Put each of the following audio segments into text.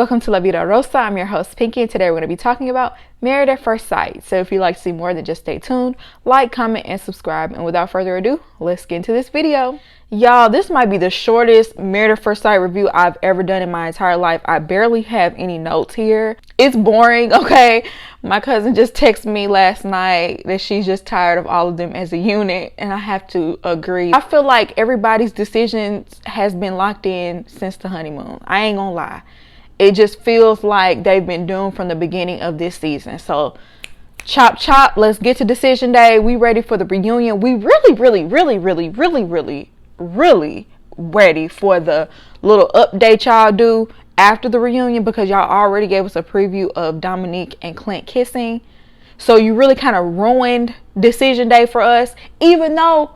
Welcome to La Vida Rosa. I'm your host, Pinky, and today we're going to be talking about Married at First Sight. So if you'd like to see more, then just stay tuned, like, comment, and subscribe. And without further ado, let's get into this video. Y'all, this might be the shortest Married at First Sight review I've ever done in my entire life. I barely have any notes here. It's boring, okay? My cousin just texted me last night that she's just tired of all of them as a unit, and I have to agree. I feel like everybody's decisions has been locked in since the honeymoon. I ain't gonna lie. It just feels like they've been doomed from the beginning of this season. So chop chop, let's get to decision day. We ready for the reunion. We really ready for the little update y'all do after the reunion, because y'all already gave us a preview of Dominique and Clint kissing. So you really kind of ruined decision day for us, even though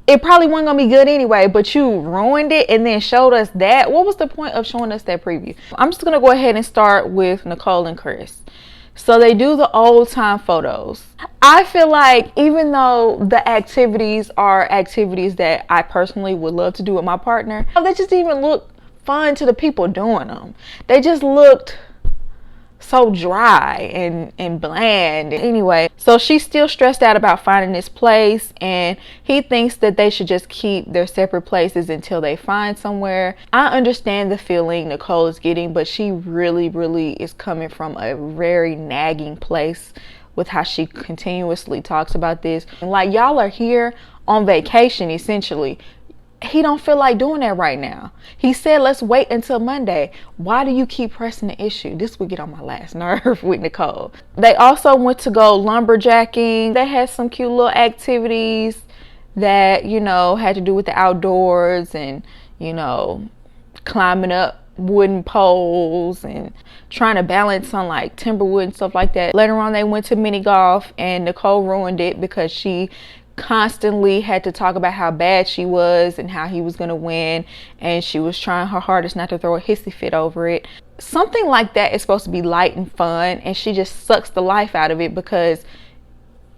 it probably wasn't gonna be good anyway, but you ruined it and then showed us that. What was the point of showing us that preview? I'm just gonna go ahead and start with Nicole and Chris. So they do the old time photos. I feel like even though the activities are activities that I personally would love to do with my partner, they just didn't even look fun to the people doing them. They just looked so dry and bland. Anyway, so she's still stressed out about finding this place, and he thinks that they should just keep their separate places until they find somewhere. I understand the feeling Nicole is getting, but she really is coming from a very nagging place with how she continuously talks about this. And like, y'all are here on vacation essentially. He don't feel like doing that right now. He said, let's wait until Monday. Why do you keep pressing the issue? This would get on my last nerve with Nicole. They also went to go lumberjacking. They had some cute little activities that, you know, had to do with the outdoors and, you know, climbing up wooden poles and trying to balance on like timber wood and stuff like that. Later on, they went to mini golf, and Nicole ruined it because she constantly had to talk about how bad she was and how he was going to win, and she was trying her hardest not to throw a hissy fit over it. Something like that is supposed to be light and fun, and she just sucks the life out of it, because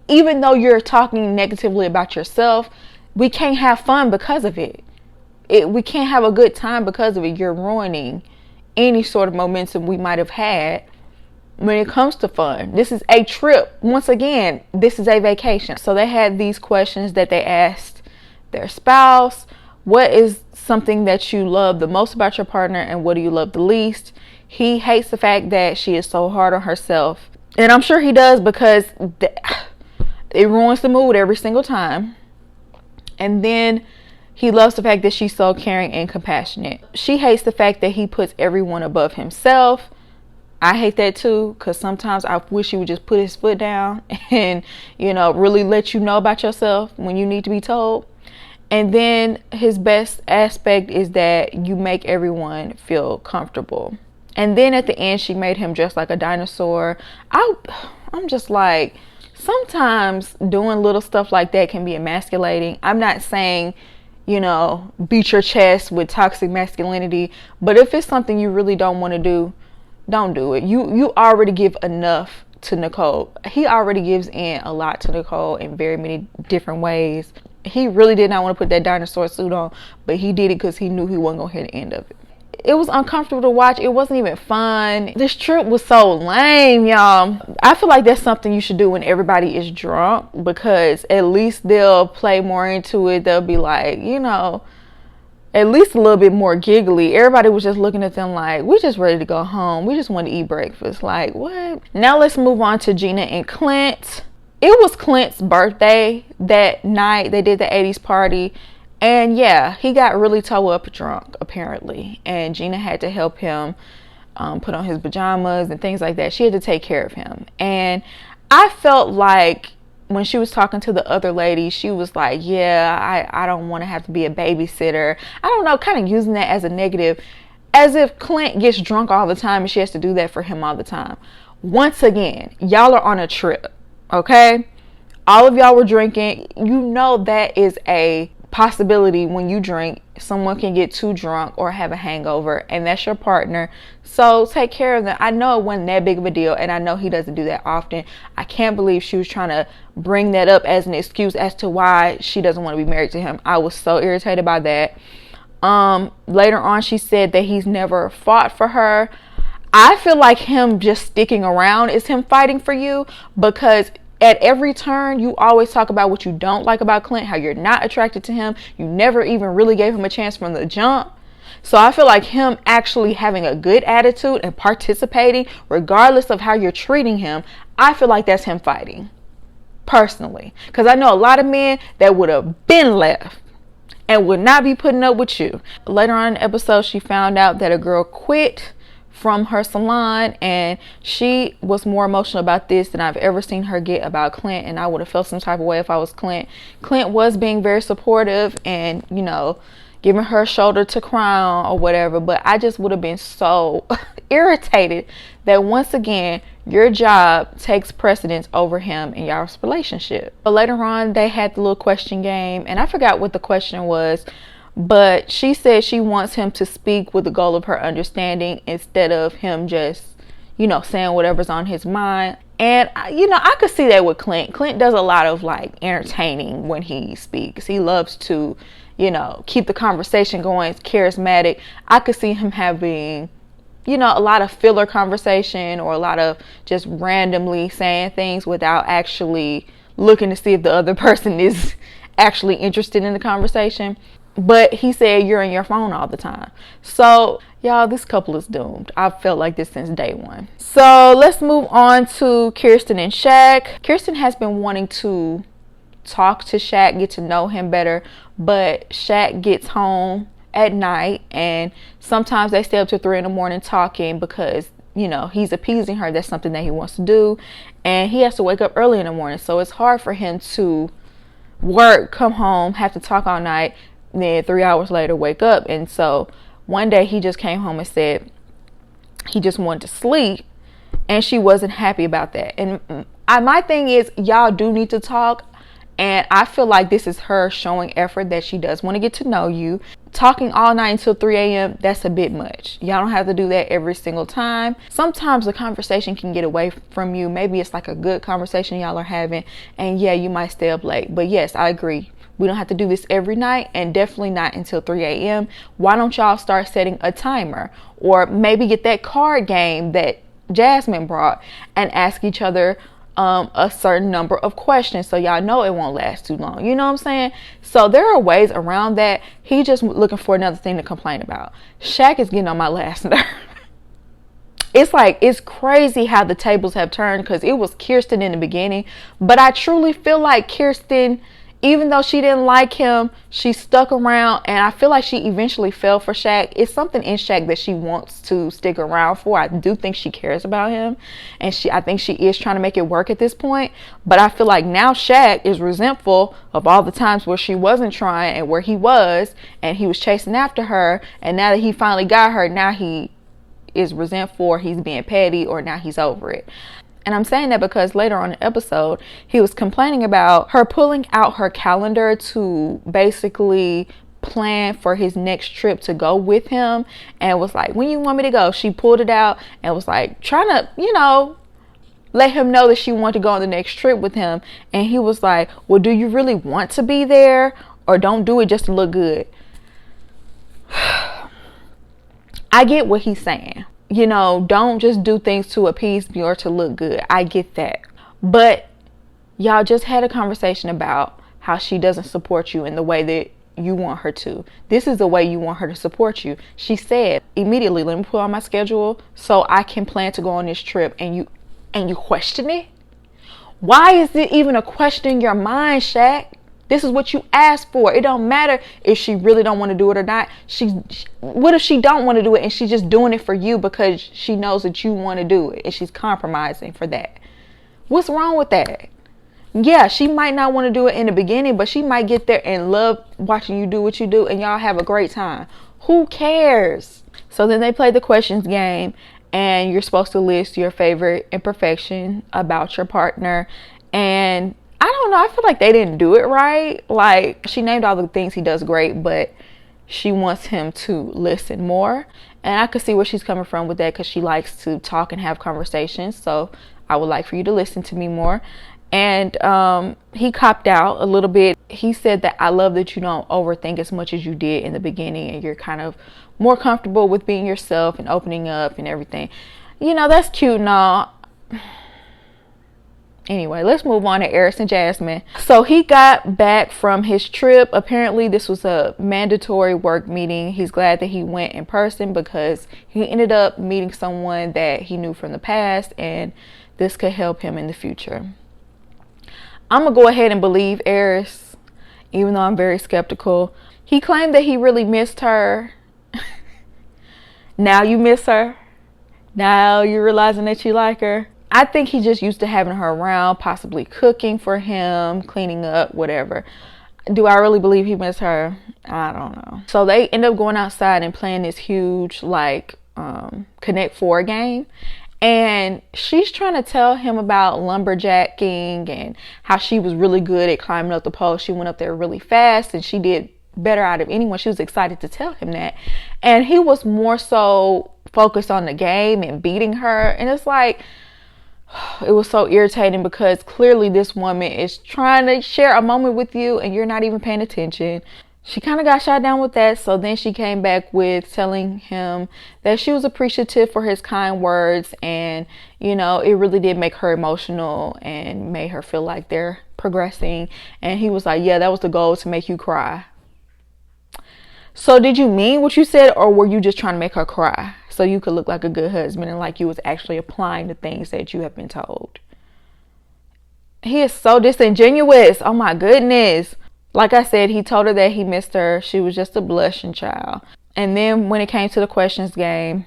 even though you're talking negatively about yourself, we can't have fun because of it. We can't have a good time because of it. You're ruining any sort of momentum we might have had when it comes to fun. This is a trip. Once again, this is a vacation. So they had these questions that they asked their spouse. What is something that you love the most about your partner, and what do you love the least? He hates the fact that she is so hard on herself, and I'm sure he does, because it ruins the mood every single time. And then he loves the fact that she's so caring and compassionate. She hates the fact that he puts everyone above himself. I hate that too, because sometimes I wish he would just put his foot down and, you know, really let you know about yourself when you need to be told. And then his best aspect is that you make everyone feel comfortable. And then at the end, she made him dress like a dinosaur. I'm just like, sometimes doing little stuff like that can be emasculating. I'm not saying, you know, beat your chest with toxic masculinity, but if it's something you really don't want to do, don't do it. You already give enough to Nicole. He already gives in a lot to Nicole in very many different ways. He really did not want to put that dinosaur suit on, but he did it because he knew he wasn't going to hear the end of it. It was uncomfortable to watch. It wasn't even fun. This trip was so lame, y'all. I feel like that's something you should do when everybody is drunk, because at least they'll play more into it. They'll be like, you know, at least a little bit more giggly. Everybody was just looking at them like, we just ready to go home. We just want to eat breakfast. Like, what? Now let's move on to Gina and Clint. It was Clint's birthday that night. They did the 80s party. And yeah, he got really toe up drunk, apparently. And Gina had to help him put on his pajamas and things like that. She had to take care of him. And I felt like when she was talking to the other lady, she was like, yeah, I don't want to have to be a babysitter. I don't know, kind of using that as a negative, as if Clint gets drunk all the time and she has to do that for him all the time. Once again, y'all are on a trip, okay? All of y'all were drinking. You know that is a possibility. When you drink, someone can get too drunk or have a hangover, and that's your partner. So take care of them. I know it wasn't that big of a deal, and I know he doesn't do that often. I can't believe she was trying to bring that up as an excuse as to why she doesn't want to be married to him. I was so irritated by that. Later on, she said that he's never fought for her. I feel like him just sticking around is him fighting for you, because at every turn you always talk about what you don't like about Clint, how you're not attracted to him. You never even really gave him a chance from the jump. So I feel like him actually having a good attitude and participating, regardless of how you're treating him, I feel like that's him fighting. Personally. Because I know a lot of men that would have been left and would not be putting up with you. Later on in the episode, she found out that a girl quit from her salon, and she was more emotional about this than I've ever seen her get about Clint, and I would have felt some type of way if I was Clint. Clint was being very supportive and, you know, giving her shoulder to cry on or whatever, but I just would have been so irritated that once again your job takes precedence over him in y'all's relationship. But later on they had the little question game, and I forgot what the question was, but she said she wants him to speak with the goal of her understanding instead of him just, you know, saying whatever's on his mind. And, you know, I could see that with Clint. Clint does a lot of like entertaining when he speaks. He loves to, you know, keep the conversation going. It's charismatic. I could see him having, you know, a lot of filler conversation, or a lot of just randomly saying things without actually looking to see if the other person is actually interested in the conversation. But he said you're on your phone all the time. So, y'all, this couple is doomed. I've felt like this since day one. So, let's move on to Kirsten and Shaq. Kirsten has been wanting to talk to Shaq, get to know him better, but Shaq gets home at night, and sometimes they stay up to 3 a.m. talking because, you know, he's appeasing her. That's something that he wants to do, and he has to wake up early in the morning, so it's hard for him to work, come home, have to talk all night, then 3 hours later wake up. And so one day he just came home and said he just wanted to sleep, and she wasn't happy about that. And my thing is, y'all do need to talk, and I feel like this is her showing effort that she does want to get to know you. Talking all night until 3 a.m., that's a bit much. Y'all don't have to do that every single time. Sometimes the conversation can get away from you. Maybe it's like a good conversation y'all are having, and yeah, you might stay up late. But yes, I agree. We don't have to do this every night, and definitely not until 3 a.m. Why don't y'all start setting a timer, or maybe get that card game that Jasmine brought and ask each other a certain number of questions so y'all know it won't last too long. You know what I'm saying? So there are ways around that. He just looking for another thing to complain about. Shaq is getting on my last nerve. It's like, it's crazy how the tables have turned, because it was Kirsten in the beginning, but I truly feel like Kirsten, even though she didn't like him, she stuck around, and I feel like she eventually fell for Shaq. It's something in Shaq that she wants to stick around for. I do think she cares about him, and I think she is trying to make it work at this point. But I feel like now Shaq is resentful of all the times where she wasn't trying and where he was, and he was chasing after her, and now that he finally got her, now he is resentful, or he's being petty, or now he's over it. And I'm saying that because later on in the episode, he was complaining about her pulling out her calendar to basically plan for his next trip to go with him, and was like, when you want me to go? She pulled it out and was like trying to, you know, let him know that she wanted to go on the next trip with him. And he was like, well, do you really want to be there, or don't do it just to look good? I get what he's saying. You know, don't just do things to appease me or to look good. I get that. But y'all just had a conversation about how she doesn't support you in the way that you want her to. This is the way you want her to support you. She said immediately, let me put on my schedule so I can plan to go on this trip, and you question it? Why is it even a question in your mind, Shaq? This is what you asked for. It don't matter if she really don't want to do it or not. What if she don't want to do it and she's just doing it for you because she knows that you want to do it, and she's compromising for that? What's wrong with that? Yeah, she might not want to do it in the beginning, but she might get there and love watching you do what you do, and y'all have a great time. Who cares? So then they play the questions game, and you're supposed to list your favorite imperfection about your partner. And I don't know, I feel like they didn't do it right. Like, she named all the things he does great, but she wants him to listen more. And I could see where she's coming from with that, because she likes to talk and have conversations. So I would like for you to listen to me more. And he copped out a little bit. He said that, I love that you don't overthink as much as you did in the beginning, and you're kind of more comfortable with being yourself and opening up and everything. You know, that's cute and all. Anyway, let's move on to Eris and Jasmine. So he got back from his trip. Apparently, this was a mandatory work meeting. He's glad that he went in person because he ended up meeting someone that he knew from the past, and this could help him in the future. I'm going to go ahead and believe Eris, even though I'm very skeptical. He claimed that he really missed her. Now you miss her. Now you're realizing that you like her. I think he just used to having her around, possibly cooking for him, cleaning up, whatever. Do I really believe he missed her? I don't know. So they end up going outside and playing this huge, like, Connect 4 game. And she's trying to tell him about lumberjacking and how she was really good at climbing up the pole. She went up there really fast and she did better out of anyone. She was excited to tell him that. And he was more so focused on the game and beating her. And it's like, it was so irritating because clearly this woman is trying to share a moment with you and you're not even paying attention. She kind of got shot down with that. So then she came back with telling him that she was appreciative for his kind words. And, you know, it really did make her emotional and made her feel like they're progressing. And he was like, yeah, that was the goal, to make you cry. So did you mean what you said, or were you just trying to make her cry so you could look like a good husband and like you was actually applying the things that you have been told? He is so disingenuous. Oh my goodness. Like I said, he told her that he missed her. She was just a blushing child. And then when it came to the questions game,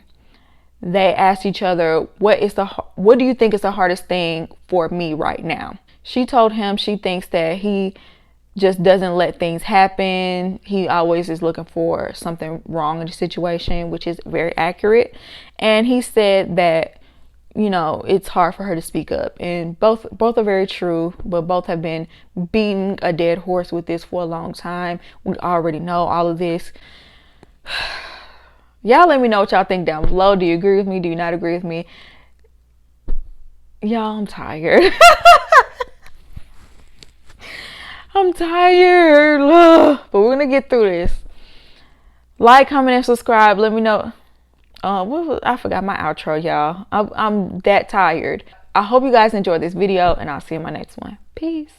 they asked each other, what do you think is the hardest thing for me right now? She told him she thinks that he just doesn't let things happen. He always is looking for something wrong in the situation, which is very accurate. And he said that, you know, it's hard for her to speak up. And both are very true, but both have been beating a dead horse with this for a long time. We already know all of this. Y'all let me know what y'all think down below. Do you agree with me? Do you not agree with me? Y'all, I'm tired. I'm tired. Ugh. But we're gonna get through this. Like, comment, and subscribe. Let me know. I forgot my outro, y'all. I'm that tired. I hope you guys enjoyed this video, and I'll see you in my next one. Peace.